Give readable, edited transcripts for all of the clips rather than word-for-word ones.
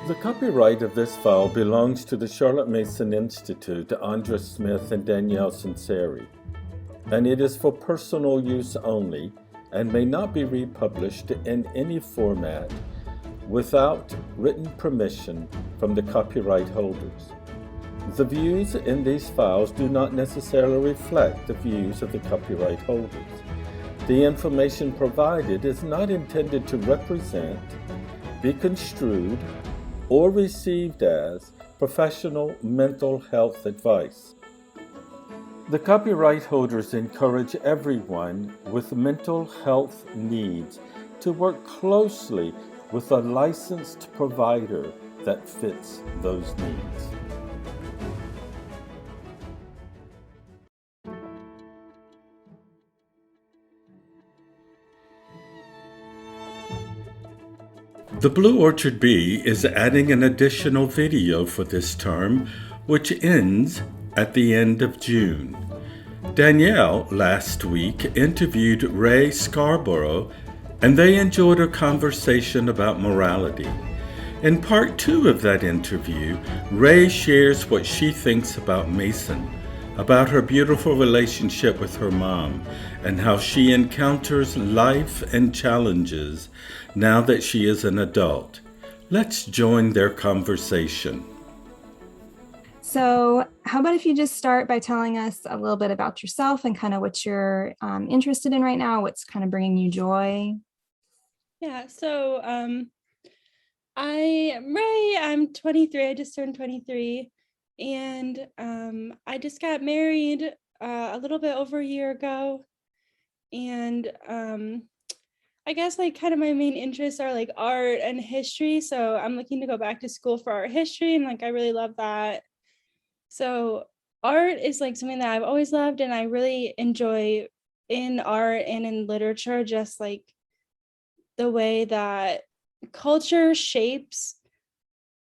The copyright of this file belongs to the Charlotte Mason Institute, Andra Smith and Danielle Sinceri, and it is for personal use only and may not be republished in any format without written permission from the copyright holders. The views in these files do not necessarily reflect the views of the copyright holders. The information provided is not intended to represent, be construed, or received as professional mental health advice. The copyright holders encourage everyone with mental health needs to work closely with a licensed provider that fits those needs. The Blue Orchard Bee is adding an additional video for this term, which ends at the end of June. Danielle last week interviewed Rae Scarborough, and they enjoyed a conversation about morality. In part 2 of that interview, Rae shares what she thinks about Mason, about her beautiful relationship with her mom, and how she encounters life and challenges now that she is an adult. Let's join their conversation. So how about if you just start by telling us a little bit about yourself and kind of what you're interested in right now, what's kind of bringing you joy? Yeah, so I am Rae. I'm 23. I just turned 23. And I just got married a little bit over a year ago. And I guess like kind of my main interests are like art and history. So I'm looking to go back to school for art history, and like I really love that. So art is like something that I've always loved, and I really enjoy in art and in literature, just like the way that culture shapes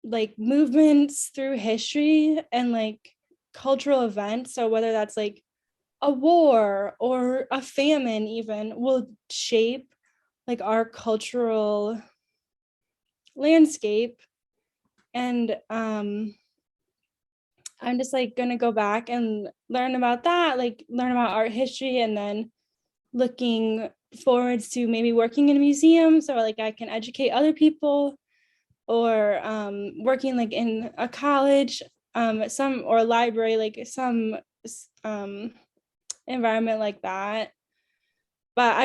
like movements through history and like cultural events. So whether that's like a war or a famine even will shape like our cultural landscape. And I'm just like gonna go back and learn about that, like learn about art history, and then looking forwards to maybe working in a museum so like I can educate other people, or working like in a college, some or a library, like some environment like that. But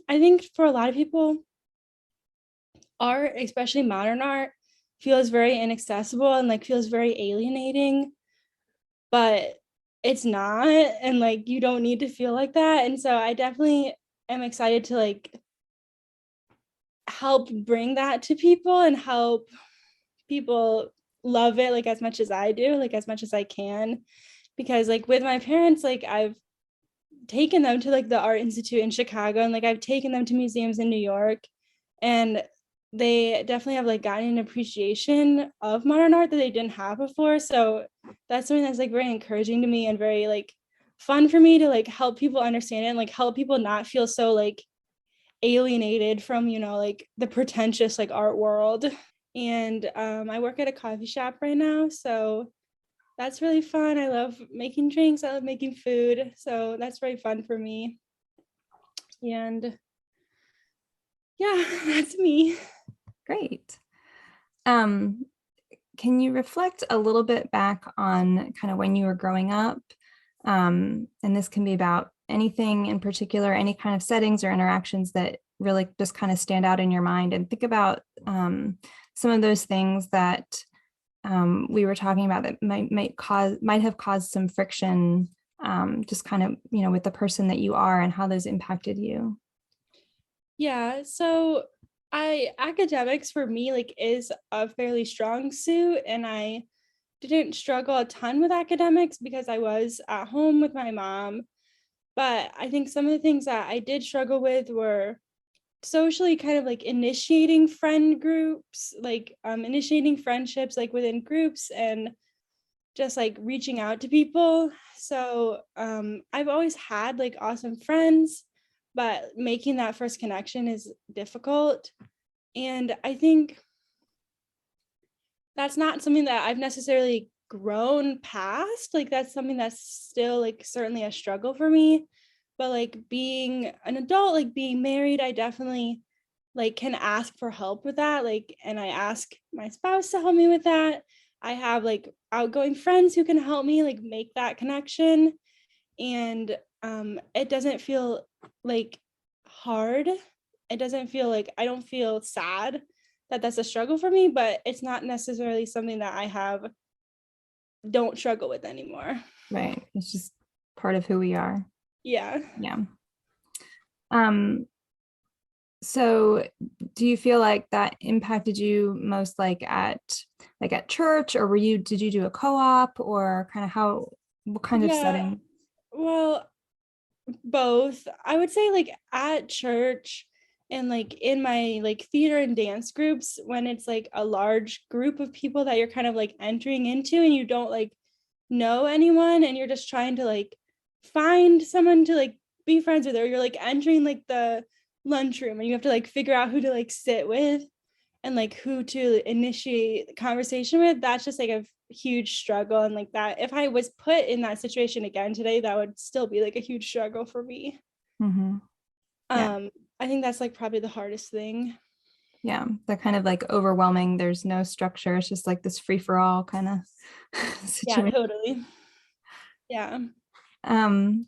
I think for a lot of people, art, especially modern art, feels very inaccessible and like feels very alienating, but it's not, and like you don't need to feel like that. And so I definitely am excited to like help bring that to people and help people love it like as much as I do, like as much as I can. Because like with my parents, like I've taken them to like the Art Institute in Chicago, and like I've taken them to museums in New York, and they definitely have like gotten an appreciation of modern art that they didn't have before. So that's something that's like very encouraging to me and very like fun for me to like help people understand it and like help people not feel so like alienated from, you know, like the pretentious like art world. And I work at a coffee shop right now, so that's really fun. I love making drinks. I love making food, so that's very fun for me. And yeah, that's me. Great. Can you reflect a little bit back on kind of when you were growing up? And this can be about anything in particular, any kind of settings or interactions that really just kind of stand out in your mind, and think about some of those things that we were talking about that might have caused some friction, just kind of, you know, with the person that you are and how those impacted you. Yeah, so academics for me like is a fairly strong suit, and I didn't struggle a ton with academics because I was at home with my mom. But I think some of the things that I did struggle with were socially kind of like initiating friend groups, like initiating friendships like within groups, and just like reaching out to people. So I've always had like awesome friends, but making that first connection is difficult. And I think that's not something that I've necessarily grown past. Like that's something that's still like certainly a struggle for me. But like being an adult, like being married, I definitely like can ask for help with that. Like, and I ask my spouse to help me with that. I have like outgoing friends who can help me like make that connection. And it doesn't feel like hard. It doesn't feel like I don't feel sad that that's a struggle for me, but it's not necessarily something that I don't struggle with anymore. Right. It's just part of who we are. Yeah. Yeah. So do you feel like that impacted you most like at church, or did you do a co-op, or kind of what kind of setting? Well, both. I would say like at church and like in my like theater and dance groups, when it's like a large group of people that you're kind of like entering into and you don't like know anyone and you're just trying to like find someone to like be friends with, or you're like entering like the lunchroom and you have to like figure out who to like sit with and like who to initiate the conversation with. That's just like a huge struggle. And like that, if I was put in that situation again today, that would still be like a huge struggle for me. Mm-hmm. Yeah. I think that's like probably the hardest thing. Yeah, they're kind of like overwhelming. There's no structure. It's just like this free for all kind of situation. Yeah, totally. Yeah.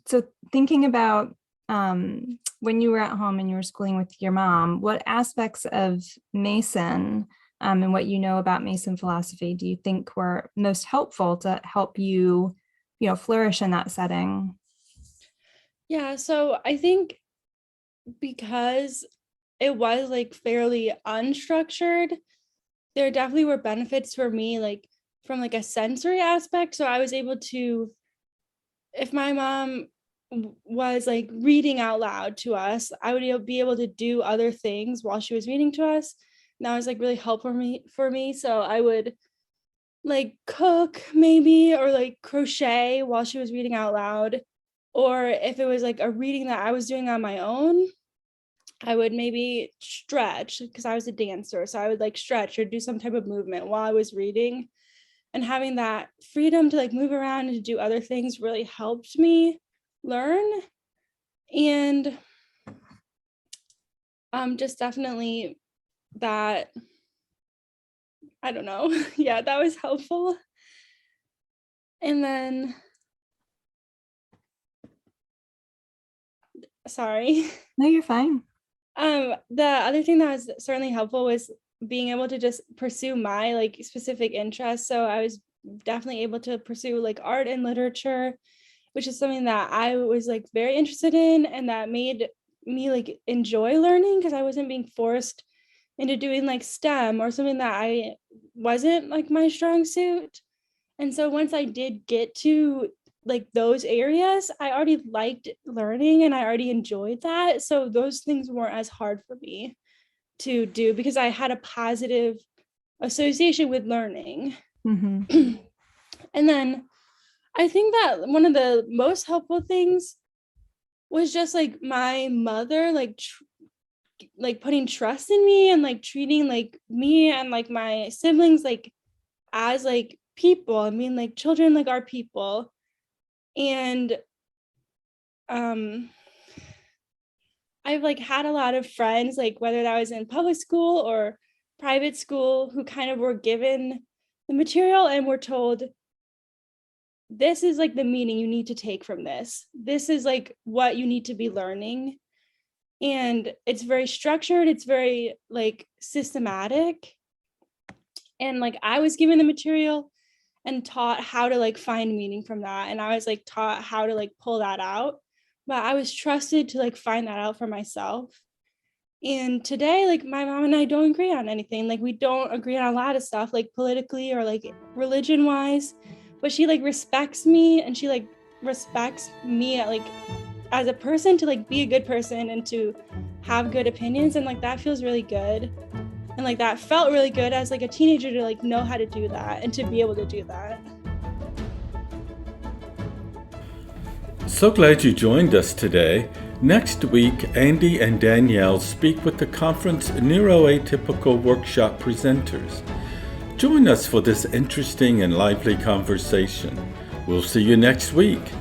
So thinking about when you were at home and you were schooling with your mom, what aspects of Mason and what you know about Mason philosophy do you think were most helpful to help you, flourish in that setting? Yeah, so I think because it was like fairly unstructured, there definitely were benefits for me, like from like a sensory aspect. So I was able to, if my mom was like reading out loud to us, I would be able to do other things while she was reading to us. And that was like really helpful for me. So I would like cook maybe, or like crochet while she was reading out loud. Or if it was like a reading that I was doing on my own, I would maybe stretch because I was a dancer. So I would like stretch or do some type of movement while I was reading. And having that freedom to like move around and to do other things really helped me learn. And just definitely that, I don't know. Yeah, that was helpful. And then, sorry. No, you're fine. The other thing that was certainly helpful was being able to just pursue my like specific interests. So I was definitely able to pursue like art and literature, which is something that I was like very interested in, and that made me like enjoy learning because I wasn't being forced into doing like STEM or something that I wasn't like my strong suit. And so once I did get to like those areas, I already liked learning and I already enjoyed that. So those things weren't as hard for me to do because I had a positive association with learning. Mm-hmm. And then I think that one of the most helpful things was just like my mother, like putting trust in me and like treating like me and like my siblings like as like people. I mean, like children like are people. And I've like had a lot of friends, like whether that was in public school or private school, who kind of were given the material and were told, this is like the meaning you need to take from this. This is like what you need to be learning. And it's very structured. It's very like systematic. And like I was given the material and taught how to like find meaning from that. And I was like taught how to like pull that out, but I was trusted to like find that out for myself. And today, like my mom and I don't agree on anything. Like we don't agree on a lot of stuff, like politically or like religion wise, but she like respects me and she like respects me at, like as a person to like be a good person and to have good opinions. And like that feels really good. And like that felt really good as like a teenager to like know how to do that and to be able to do that. So glad you joined us today. Next week, Andy and Danielle speak with the conference Neuroatypical Workshop presenters. Join us for this interesting and lively conversation. We'll see you next week.